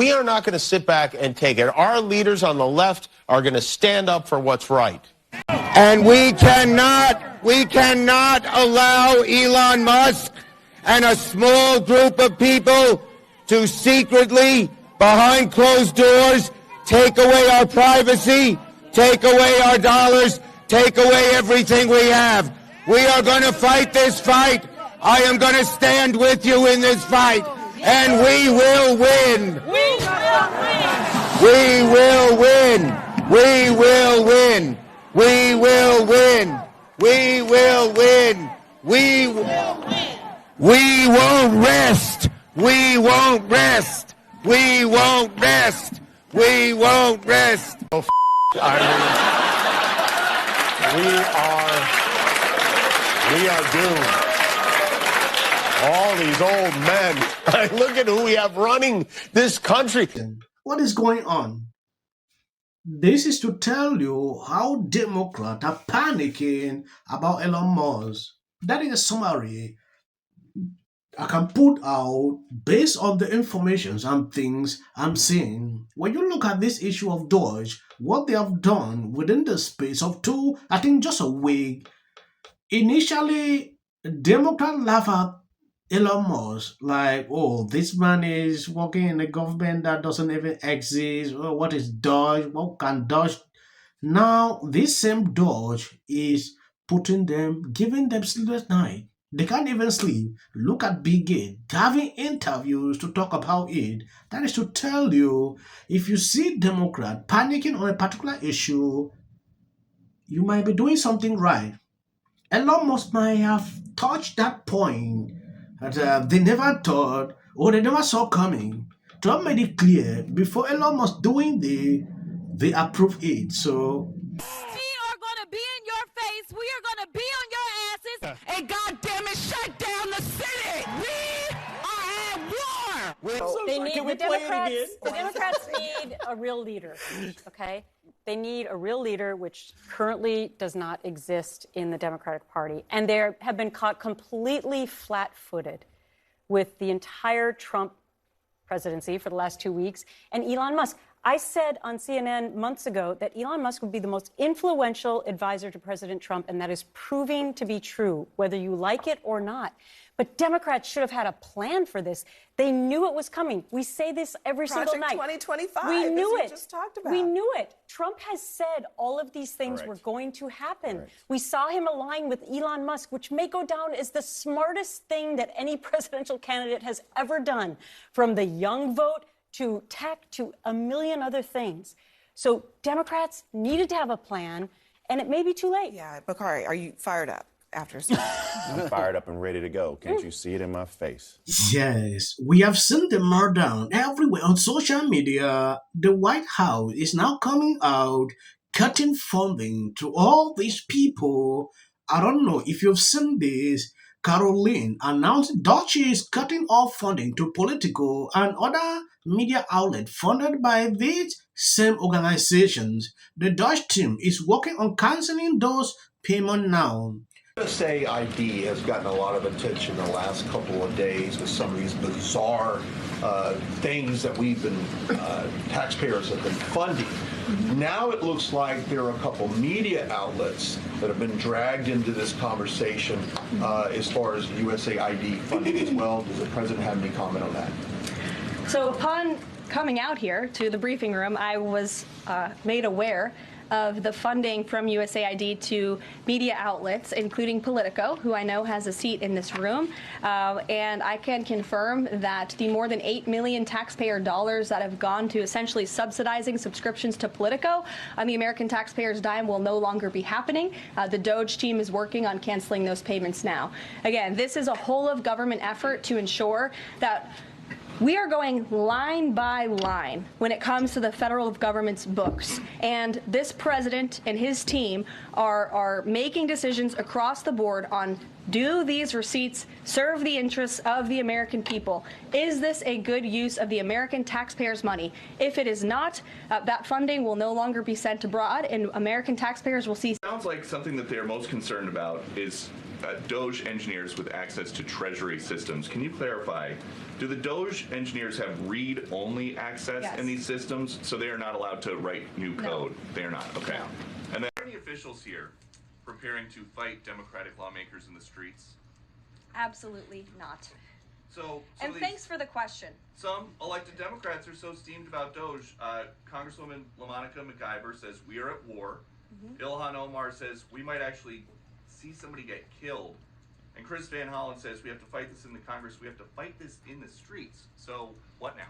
We are not going to sit back and take it. Our leaders on the left are going to stand up for what's right. And we cannot allow Elon Musk and a small group of people to secretly, behind closed doors, take away our privacy, take away our dollars, take away everything we have. We are going to fight this fight. I am going to stand with you in this fight, and we will win. We will win. We will win. We will win. We will win. We will win. We won't rest. We won't rest. We won't rest. We won't rest. Oh, we are doomed. All these old men. Look at who we have running this country. What is going on? This is to tell you how Democrats are panicking about Elon Musk. That is a summary I can put out based on the information and things I'm seeing. When you look at this issue of DOGE, what they have done within the space of just a week, initially, Democrats laugh at Elon Musk, like, oh, this man is working in a government that doesn't even exist. Oh, what is DOGE? What can DOGE? Now, this same DOGE is giving them sleepless night. They can't even sleep. Look at Big Gates having interviews to talk about it. That is to tell you, if you see Democrat panicking on a particular issue, you might be doing something right. Elon Musk might have touched that point that they never thought or they never saw coming. Trump made it clear before Elon Musk doing they approved it. So we are going to be in your face. We are going to be on your asses. And God damn it, shut down the city. We are at war. The Democrats need a real leader, okay? They need a real leader, which currently does not exist in the Democratic Party. And they have been caught completely flat-footed with the entire Trump presidency for the last 2 weeks and Elon Musk. I said on CNN months ago that Elon Musk would be the most influential advisor to President Trump, and that is proving to be true, whether you like it or not. But Democrats should have had a plan for this. They knew it was coming. We say this every single night. 2025. We knew it. Just talked about. We knew it. Trump has said all of these things were going to happen. We saw him align with Elon Musk, which may go down as the smartest thing that any presidential candidate has ever done, from the young vote to tech to a million other things. So Democrats needed to have a plan, and it may be too late. Yeah, Bakari, are you fired up after? I'm fired up and ready to go. Can't you see it in my face? yes, we have seen the meltdown everywhere on social media. The White House is now coming out, cutting funding to all these people. I don't know if you've seen this. Karoline announced DOGE is cutting off funding to POLITICO and other media outlets funded by these same organizations. The DOGE team is working on canceling those payments now. USAID has gotten a lot of attention the last couple of days with some of these bizarre things that we've been, taxpayers have been funding. Now it looks like there are a couple media outlets that have been dragged into this conversation as far as USAID funding as well. Does the president have any comment on that? So upon coming out here to the briefing room, I was made aware of the funding from USAID to media outlets, including Politico, who I know has a seat in this room. And I can confirm that the more than $8 million taxpayer dollars that have gone to essentially subsidizing subscriptions to Politico on the American taxpayers' dime will no longer be happening. The DOGE team is working on canceling those payments now. Again, this is a whole of government effort to ensure that we are going line by line when it comes to the federal government's books. And this president and his team are making decisions across the board on, do these receipts serve the interests of the American people? Is this a good use of the American taxpayers' money? If it is not, that funding will no longer be sent abroad, and American taxpayers will see. Sounds like something that they're most concerned about is DOGE engineers with access to Treasury systems. Can you clarify Do the DOGE engineers have read-only access in these systems, so they are not allowed to write new code? They are not. Okay. No. And then, are any officials here preparing to fight Democratic lawmakers in the streets? Absolutely not. So and thanks for the question. Some elected Democrats are so steamed about DOGE. Congresswoman LaMonica McIver says we are at war. Ilhan Omar says we might actually see somebody get killed. And Chris Van Hollen says we have to fight this in the Congress. We have to fight this in the streets. So what now?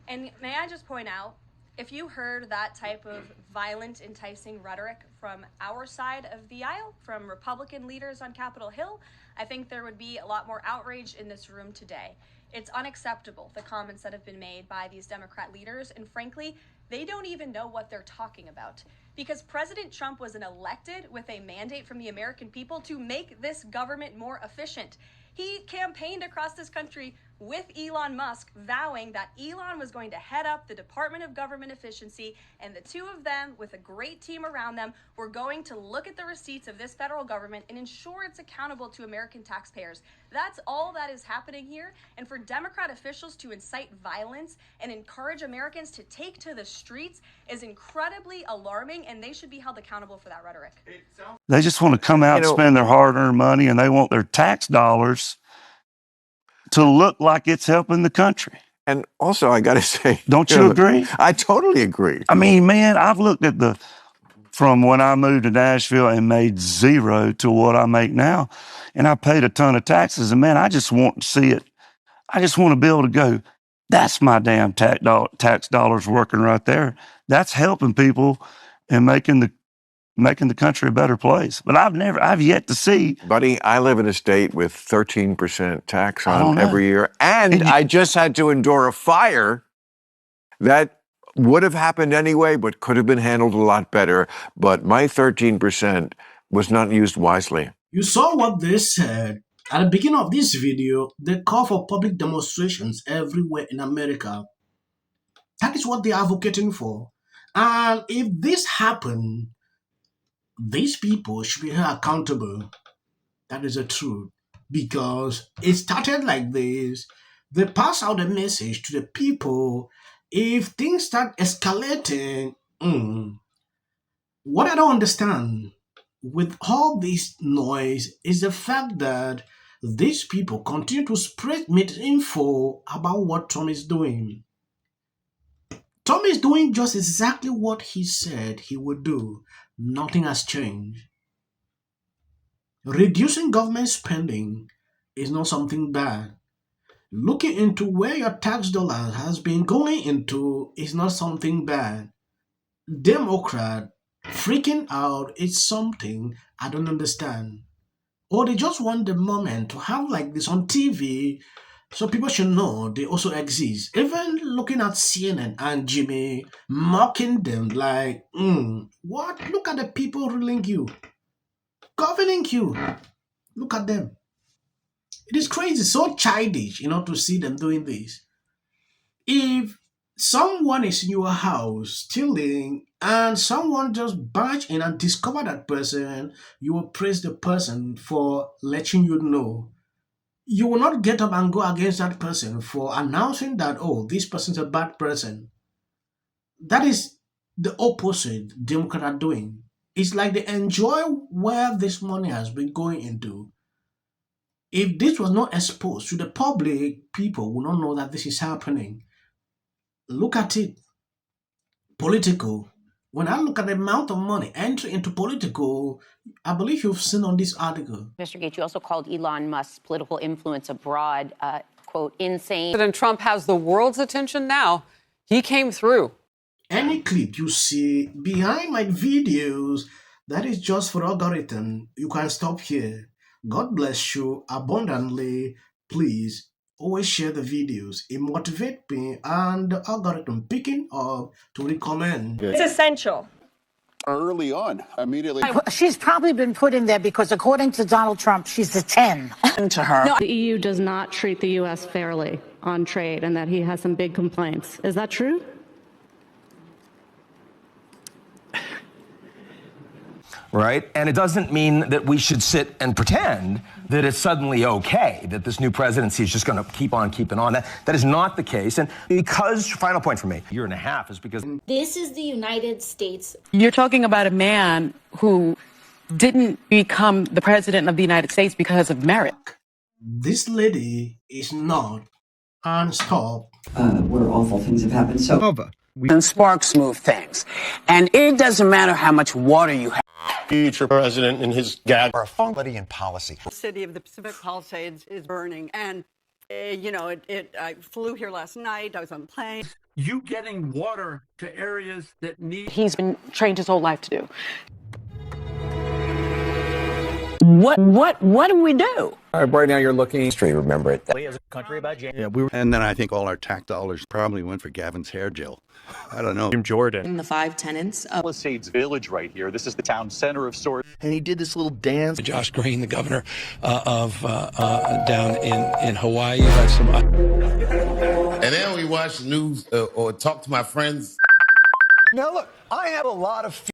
And may I just point out, if you heard that type of violent, enticing rhetoric from our side of the aisle, from Republican leaders on Capitol Hill, I think there would be a lot more outrage in this room today. It's unacceptable, the comments that have been made by these Democrat leaders, and frankly, they don't even know what they're talking about. Because President Trump was elected with a mandate from the American people to make this government more efficient. He campaigned across this country with Elon Musk, vowing that Elon was going to head up the Department of Government Efficiency, and the two of them, with a great team around them, were going to look at the receipts of this federal government and ensure it's accountable to American taxpayers. That's all that is happening here, and for Democrat officials to incite violence and encourage Americans to take to the streets is incredibly alarming, and they should be held accountable for that rhetoric. They just want to come out and spend their hard-earned money, and they want their tax dollars to look like it's helping the country. And also, I got to say, don't you agree? I totally agree. I mean, man, I've looked at from when I moved to Nashville and made zero to what I make now, and I paid a ton of taxes. And man, I just want to see it. I just want to be able to go, that's my damn tax dollars working right there. That's helping people and making the country a better place. But I've yet to see. Buddy, I live in a state with 13% tax on every year. And I just had to endure a fire that would have happened anyway, but could have been handled a lot better. But my 13% was not used wisely. You saw what they said. At the beginning of this video, they call for public demonstrations everywhere in America. That is what they're advocating for. And if this happened, these people should be held accountable. That is the truth. Because it started like this. They pass out a message to the people. If things start escalating, what I don't understand with all this noise is the fact that these people continue to spread misinfo about what Trump is doing. Trump is doing just exactly what he said he would do. Nothing has changed. Reducing government spending is not something bad. Looking into where your tax dollars has been going into is not something bad. Democrat freaking out is something I don't understand. Or they just want the moment to have like this on TV so people should know they also exist. Even looking at CNN and Jimmy mocking them like, what? Look at the people ruling you, governing you. Look at them. It is crazy, so childish, to see them doing this. If someone is in your house stealing and someone just barge in and discover that person, you will praise the person for letting you know. You will not get up and go against that person for announcing that, this person's a bad person. That is the opposite Democrats are doing. It's like they enjoy where this money has been going into. If this was not exposed to the public, people will not know that this is happening. Look at it. Politico. When I look at the amount of money entering into Politico, I believe you've seen on this article. Mr. Gates, you also called Elon Musk's political influence abroad, quote, insane. President Trump has the world's attention now. He came through. Any clip you see behind my videos, that is just for algorithm. You can stop here. God bless you abundantly. Please always share the videos. It motivates me and the algorithm picking up to recommend. It's essential. Early on, immediately. She's probably been put in there because, according to Donald Trump, she's a 10 to her. No, the EU does not treat the U.S. fairly on trade and that he has some big complaints. Is that true? right? And it doesn't mean that we should sit and pretend that it's suddenly okay, that this new presidency is just going to keep on keeping on. That is not the case. And because, final point for me, a year and a half is because... This is the United States. You're talking about a man who didn't become the president of the United States because of merit. This lady is not unstopped. Where awful things have happened. So and sparks move things. And it doesn't matter how much water you have. Future president and his gag are somebody in policy. The city of the Pacific Palisades is burning. And, I flew here last night. I was on a plane. You getting water to areas that need... He's been trained his whole life to do. What do we do? Right now you're looking history, remember it. As a country about And then I think all our tax dollars probably went for Gavin's hair gel. I don't know. Jim Jordan. In the 5 tenants of Palisades Village right here. This is the town center of sorts. And he did this little dance. Josh Green, the governor of down in Hawaii. Had some. And then we watch the news or talk to my friends. Now look, I have a lot of